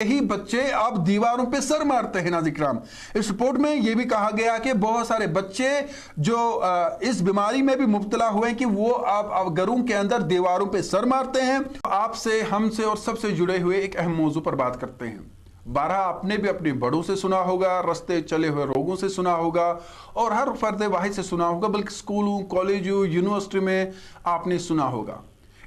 یہی بچے اب دیواروں پہ سر مارتے ہیں ناظرین کرام۔ اس رپورٹ میں یہ بھی کہا گیا کہ بہت سارے بچے جو اس بیماری میں بھی مبتلا ہوئے ہیں کہ وہ اب گھروں کے اندر دیواروں پہ سر مارتے ہیں۔ آپ سے، ہم سے اور سب سے جڑے ہوئے ایک اہم موضوع پر بات کرتے ہیں۔ بارہ آپ نے بھی اپنے بڑوں سے سنا ہوگا، رستے چلے ہوئے لوگوں سے سنا ہوگا اور ہر فرد واحد سے سنا ہوگا، بلکہ اسکولوں، کالجوں، یونیورسٹی میں آپ نے سنا ہوگا۔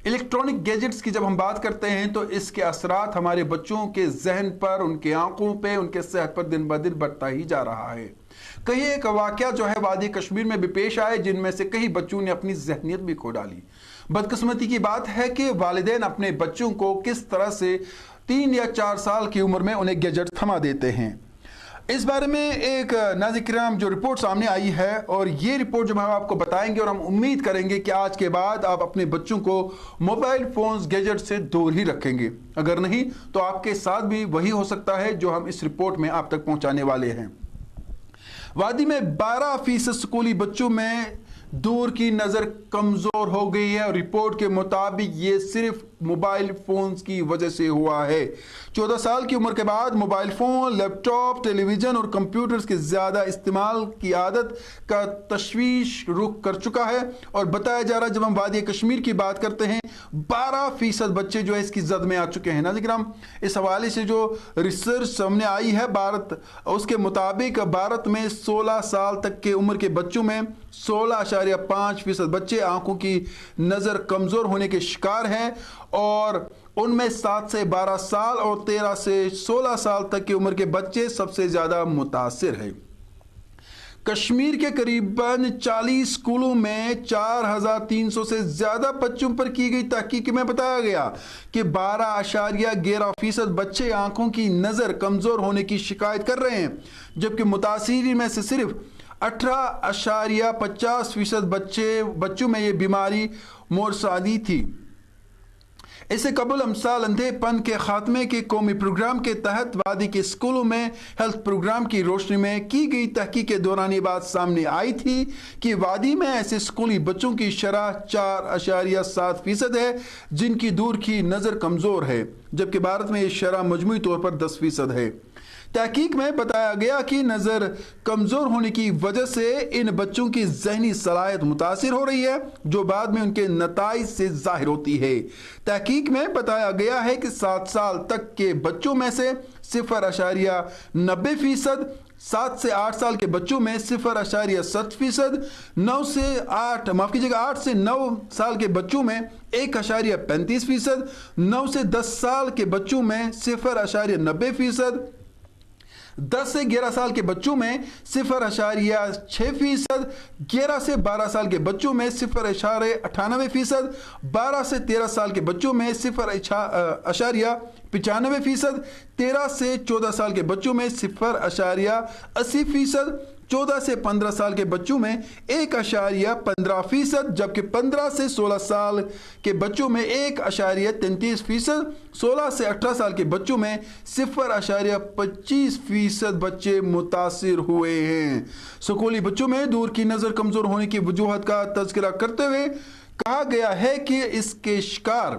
الیکٹرانک گیجٹس کی جب ہم بات کرتے ہیں تو اس کے اثرات ہمارے بچوں کے ذہن پر، ان کے آنکھوں پہ، ان کے صحت پر دن بدن بڑھتا ہی جا رہا ہے۔ کئی ایک واقعہ جو ہے وادی کشمیر میں بھی پیش آئے، جن میں سے کئی بچوں نے اپنی ذہنیت بھی کھو ڈالی۔ بدقسمتی کی بات ہے کہ والدین اپنے بچوں کو کس طرح سے 3 یا 4 سال کی عمر میں انہیں گیجٹ تھما دیتے ہیں۔ اس بارے میں ایک ناظرین کرام جو رپورٹ سامنے آئی ہے، اور یہ رپورٹ جو ہم آپ کو بتائیں گے، اور ہم امید کریں گے کہ آج کے بعد آپ اپنے بچوں کو موبائل فونز، گیجٹ سے دور ہی رکھیں گے۔ اگر نہیں تو آپ کے ساتھ بھی وہی ہو سکتا ہے جو ہم اس رپورٹ میں آپ تک پہنچانے والے ہیں۔ وادی میں 12% اسکولی بچوں میں دور کی نظر کمزور ہو گئی ہے، اور رپورٹ کے مطابق یہ صرف موبائل فونز کی وجہ سے ہوا ہے۔ 14 سال کی عمر کے بعد موبائل فون، لیپ ٹاپ، ٹیلی ویژن اور کمپیوٹرز کے زیادہ استعمال کی عادت کا تشویش رخ کر چکا ہے، اور بتایا جا رہا ہے جب ہم وادی کشمیر کی بات کرتے ہیں 12% بچے جو ہے اس کی زد میں آ چکے ہیں۔ ناظرین کرام، اس حوالے سے جو ریسرچ سامنے آئی ہے اس کے مطابق بھارت میں 16 سال تک کے عمر کے بچوں میں 16.5% بچے آنکھوں کی نظر کمزور ہونے کے شکار ہیں، اور ان میں 7 سے 12 سال اور 13 سے 16 سال تک کی عمر کے بچے سب سے زیادہ متاثر ہیں۔ کشمیر کے قریباً 40 اسکولوں میں 4300 سے زیادہ بچوں پر کی گئی تحقیق میں بتایا گیا کہ 12.11% بچے آنکھوں کی نظر کمزور ہونے کی شکایت کر رہے ہیں، جبکہ متاثرین میں سے صرف 18.50% بچوں میں یہ بیماری مورثاتی تھی۔ اس سے قبل امسال اندھے پن کے خاتمے کے قومی پروگرام کے تحت وادی کے اسکولوں میں ہیلتھ پروگرام کی روشنی میں کی گئی تحقیق کے دوران یہ بات سامنے آئی تھی کہ وادی میں ایسے اسکولی بچوں کی شرح 4.7% ہے جن کی دور کی نظر کمزور ہے، جبکہ بھارت میں یہ شرح مجموعی طور پر 10% ہے۔ تحقیق میں بتایا گیا کہ نظر کمزور ہونے کی وجہ سے ان بچوں کی ذہنی صلاحیت متاثر ہو رہی ہے، جو بعد میں ان کے نتائج سے ظاہر ہوتی ہے۔ تحقیق میں بتایا گیا ہے کہ 7 سال تک کے بچوں میں سے 0.90%، 7 سے 8 سال کے بچوں میں 0.7%، 8 سے 9 سال کے بچوں میں 1.35%، 9 سے 10 سال کے بچوں میں 0.90%، 10 سے 11 سال کے بچوں میں 0.6%، 11 سے 12 سال کے بچوں میں 0.98%، 12 سے 13 سال کے بچوں میں 0.95%، 13 سے 14 سال کے بچوں میں 0.80%، 14 سے 15 سال کے بچوں میں 1.15%، جبکہ 15 سے 16 سال کے بچوں میں 1.33%، 16 سے 18 سال کے بچوں میں 0.25% بچے متاثر ہوئے ہیں۔ اسکولی بچوں میں دور کی نظر کمزور ہونے کی وجوہات کا تذکرہ کرتے ہوئے کہا گیا ہے کہ اس کے شکار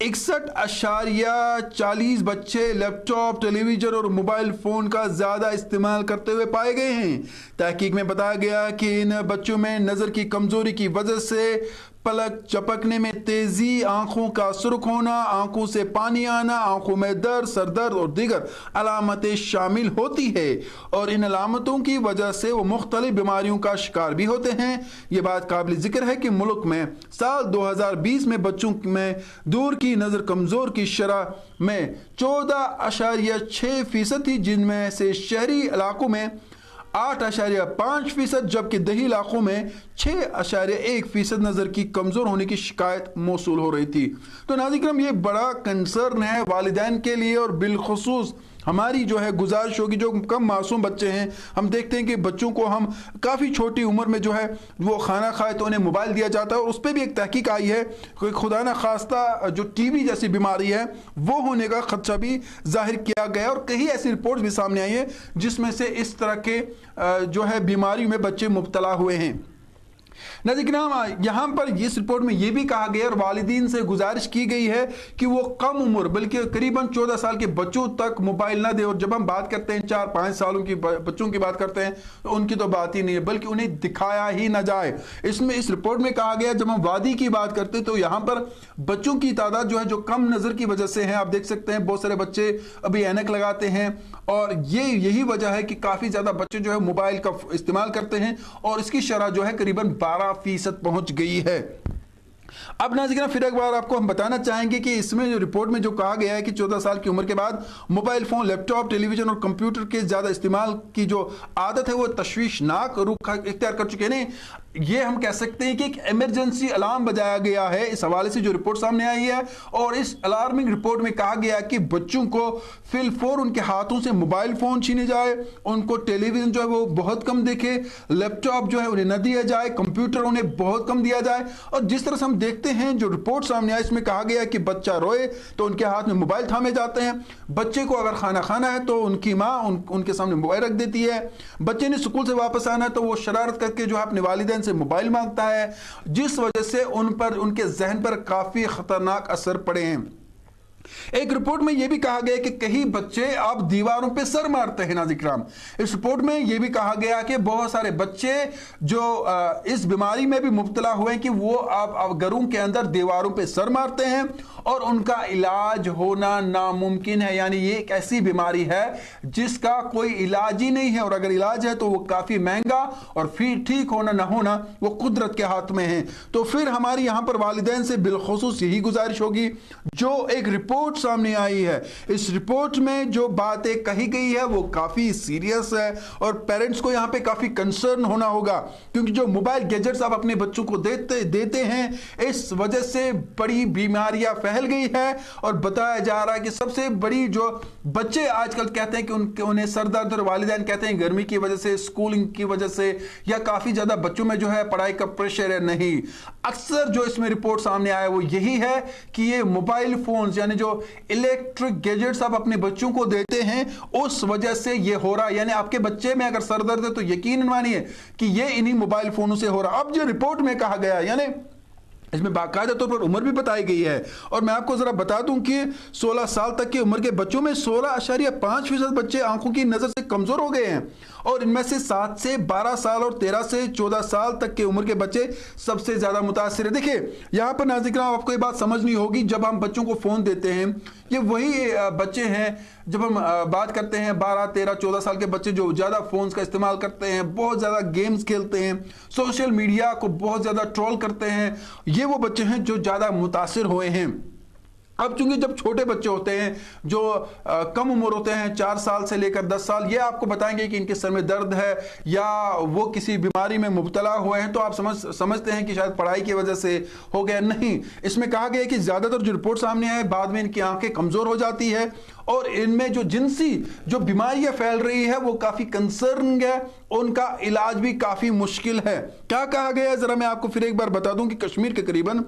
61.40% بچے لیپ ٹاپ، ٹیلی ویژن اور موبائل فون کا زیادہ استعمال کرتے ہوئے پائے گئے ہیں۔ تحقیق میں بتایا گیا کہ ان بچوں میں نظر کی کمزوری کی وجہ سے پلک جھپکنے میں تیزی، آنکھوں کا سرخ ہونا، آنکھوں سے پانی آنا، آنکھوں میں درد، سر درد اور دیگر علامتیں شامل ہوتی ہے، اور ان علامتوں کی وجہ سے وہ مختلف بیماریوں کا شکار بھی ہوتے ہیں۔ یہ بات قابل ذکر ہے کہ ملک میں سال 2020 میں بچوں میں دور کی نظر کمزور کی شرح میں 14.6% تھی، جن میں سے شہری علاقوں میں 8.5%، جبکہ دیہی علاقوں میں 6.1% نظر کی کمزور ہونے کی شکایت موصول ہو رہی تھی۔ تو ناظرین کرام، یہ بڑا کنسرن ہے والدین کے لیے، اور بالخصوص ہماری جو ہے گزارش ہوگی جو کم معصوم بچے ہیں، ہم دیکھتے ہیں کہ بچوں کو ہم کافی چھوٹی عمر میں جو ہے وہ کھانا کھائے تو انہیں موبائل دیا جاتا ہے، اور اس پہ بھی ایک تحقیق آئی ہے کہ خدا نہ خواستہ جو ٹی وی جیسی بیماری ہے وہ ہونے کا خدشہ بھی ظاہر کیا گیا، اور کئی ایسی رپورٹس بھی سامنے آئی ہیں جس میں سے اس طرح کے جو ہے بیماری میں بچے مبتلا ہوئے ہیں۔ नाज़रीन यहाँ पर इस रिपोर्ट में यह भी कहा गया और वालिदीन से गुजारिश की गई है कि वो कम उम्र बल्कि करीबन 14 साल के बच्चों तक मोबाइल ना दे। और जब हम बात करते हैं 4-5 सालों की बच्चों की बात करते हैं तो उनकी तो बात ही नहीं है, बल्कि उन्हें दिखाया ही ना जाए। इसमें इस रिपोर्ट में कहा गया, जब हम वादी की बात करते हैं तो यहाँ पर बच्चों की तादाद जो है जो कम नजर की वजह से है। आप देख सकते हैं बहुत सारे बच्चे अभी ऐनक लगाते हैं और यही वजह है कि काफी ज्यादा बच्चे जो है मोबाइल का इस्तेमाल करते हैं और इसकी शरह जो है करीबन 12% पहुंच गई है। अब नाज़रीन फिर एक बार आपको हम बताना चाहेंगे कि इसमें जो रिपोर्ट में जो कहा गया है कि 14 साल की उम्र के बाद मोबाइल फोन, लैपटॉप, टेलीविजन और कंप्यूटर के ज्यादा इस्तेमाल की जो आदत है वो तशवीशनाक रुख इख्तियार कर चुके हैं। ये हम कह सकते हैं कि एक इमरजेंसी अलार्म बजाया गया है इस हवाले से जो रिपोर्ट सामने आई है। और इस अलार्मिंग रिपोर्ट में कहा गया कि बच्चों को फिलफौर उनके हाथों से मोबाइल फोन छीने जाए, उनको टेलीविजन जो है वो बहुत कम देखे, लैपटॉप जो है उन्हें न दिया जाए, कंप्यूटर उन्हें बहुत कम दिया जाए। और जिस तरह से हम देखते हैं जो रिपोर्ट सामने आई इसमें कहा गया कि बच्चा रोए तो उनके हाथ में मोबाइल थामे जाते हैं, बच्चे को अगर खाना खाना है तो उनकी माँ उनके सामने मोबाइल रख देती है, बच्चे ने स्कूल से वापस आना है तो वो शरारत करके जो है अपने वालिदैन से मोबाइल मांगता है, जिस वजह से उन पर उनके जहन पर काफी खतरनाक असर पड़े हैं। एक रिपोर्ट में यह भी कहा गया कि कई बच्चे अब दीवारों पे सर मारते हैं। नाज़रीन इस रिपोर्ट में यह भी कहा गया कि बहुत सारे बच्चे जो इस बीमारी में भी मुब्तला हुए हैं कि वो अब घरों के अंदर दीवारों पे सर मारते हैं और उनका इलाज होना नामुमकिन है। यानी ये एक ऐसी बीमारी है जिसका कोई इलाज ही नहीं है और अगर इलाज है तो वो काफी महंगा और फिर ठीक होना ना होना वो कुदरत के हाथ में है। तो फिर हमारी यहां पर वालिदैन से बिलखुसूस यही गुजारिश होगी, जो एक रिपोर्ट सामने आई है इस रिपोर्ट में जो बातें कही गई है वो काफी सीरियस है और पेरेंट्स को यहां पे काफी कंसर्न होना होगा, क्योंकि जो मोबाइल गैजेट्स आप अपने बच्चों को देते हैं इस वजह से बड़ी बीमारियां फैल गई है। और बताया जा रहा है कि सबसे बड़ी जो बच्चे आजकल कहते हैं कि उन्हें सर दर्द और वालिदैन कहते हैं गर्मी की वजह से, स्कूलिंग की वजह से या काफी ज्यादा बच्चों में जो है पढ़ाई का प्रेशर है। नहीं, अक्सर जो इसमें रिपोर्ट सामने आया वो यही है कि ये मोबाइल फोन्स यानी जो इलेक्ट्रिक गैजेट्स आप अपने बच्चों को देते हैं उस वजह से ये हो रहा है। यानी आपके बच्चे में अगर सर दर्द है तो यकीन मानिए कि ये इन्हीं मोबाइल फोनों से हो रहा है। अब जो रिपोर्ट में कहा गया यानी इसमें बाकायदा तौर पर उम्र भी बताई गई है और मैं आपको जरा बता दूं कि 16 साल तक की उम्र के बच्चों में 16.5% बच्चे आंखों की नजर से कमजोर हो गए हैं और इनमें से 7 से 12 साल और 13 से 14 साल तक की उम्र के बच्चे सबसे ज्यादा मुतासिर है। देखिए यहां पर नाज़रीन आपको ये बात समझनी होगी, जब हम बच्चों को फोन देते हैं ये वही बच्चे हैं, जब हम बात करते हैं 12, 13, 14 साल के बच्चे जो ज्यादा फोन्स का इस्तेमाल करते हैं, बहुत ज्यादा गेम्स खेलते हैं, सोशल मीडिया को बहुत ज्यादा ट्रोल करते हैं, ये वो बच्चे हैं जो ज्यादा मुतासिर हुए हैं। अब चूंकि जब छोटे बच्चे होते हैं जो कम उम्र होते हैं 4 साल से लेकर 10 साल, ये आपको बताएंगे कि इनके सर में दर्द है या वो किसी बीमारी में मुब्तला हुए हैं तो आप समझते हैं कि शायद पढ़ाई की वजह से हो गया। नहीं, इसमें कहा गया कि ज्यादातर जो रिपोर्ट सामने आए बाद में इनकी आंखें कमजोर हो जाती है और इनमें जो जिनसी जो बीमारियां फैल रही है वो काफी कंसर्न है, उनका इलाज भी काफी मुश्किल है। क्या कहा गया जरा मैं आपको फिर एक बार बता दूं कि कश्मीर के करीबन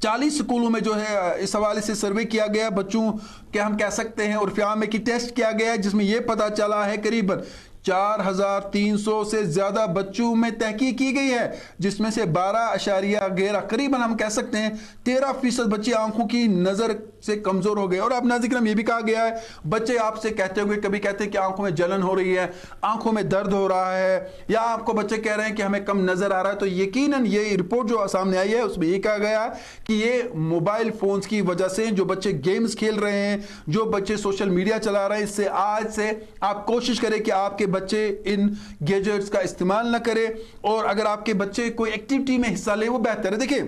40 स्कूलों में जो है इस हवाले से सर्वे किया गया, बच्चों के हम कह सकते हैं उर्फिया में की टेस्ट किया गया है, जिसमें यह पता चला है करीबन 4300 से ज्यादा बच्चों में तहकीक की गई है, जिसमें से 12.11 करीबन हम कह सकते हैं 13% बच्चे आंखों की नजर से कमजोर हो गए। और अब नाज़रीन ये भी कहा गया है बच्चे आपसे कहते होंगे, कभी कहते हैं कि आंखों में जलन हो रही है, आंखों में दर्द हो रहा है, या आपको बच्चे कह रहे हैं कि हमें कम नजर आ रहा है, तो यकीनन ये रिपोर्ट जो सामने आई है उसमें ये कहा गया कि ये मोबाइल फोन्स की वजह से, जो बच्चे गेम्स खेल रहे हैं, जो बच्चे सोशल मीडिया चला रहे हैं, इससे आज से आप कोशिश करें कि आपके बच्चे इन गैजेट्स का इस्तेमाल ना करें और अगर आपके बच्चे कोई एक्टिविटी में हिस्सा ले वो बेहतर है। देखिए